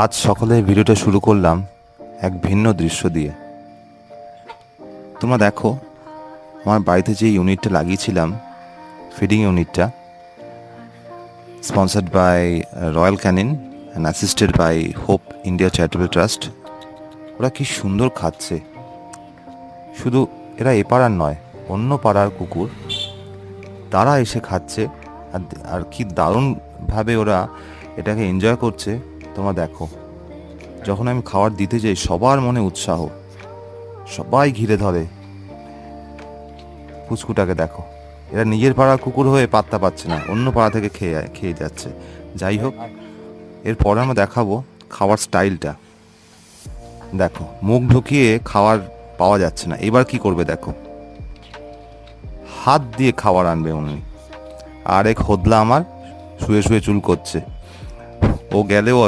আজ সকালে ভিডিওটা শুরু করলাম এক ভিন্ন দৃশ্য দিয়ে। তোমরা দেখো, আমার বাড়িতে যে ইউনিটটা লাগিয়েছিলাম, ফিডিং ইউনিটটা, sponsored by Royal Canin and assisted by Hope India Charitable Trust, ওরা কি সুন্দর খাচ্ছে। শুধু এরা এ পাড়ার নয়, অন্য পাড়ার কুকুর তারা এসে খাচ্ছে, আর আর কি দারুণভাবে ওরা এটাকে এনজয় করছে। তোমরা দেখো, যখন আমি খাবার দিতে যাই সবার মনে উৎসাহ, সবাই ঘিরে ধরে পুচকুটাকে। দেখো, এরা নিজের পাড়ার কুকুর হয়ে পাত্তা পাচ্ছে না, অন্য পাড়া থেকে খেয়ে যাচ্ছে। যাই হোক, এরপরে আমরা দেখাবো খাওয়ার স্টাইলটা। দেখো, মুখ ঢুকিয়ে খাওয়ার পাওয়া যাচ্ছে না, এবার কি করবে দেখো, হাত দিয়ে খাবার আনবে উনি। আর এক হোদলা আমার শুয়ে শুয়ে চুল করছে, ও গেলেও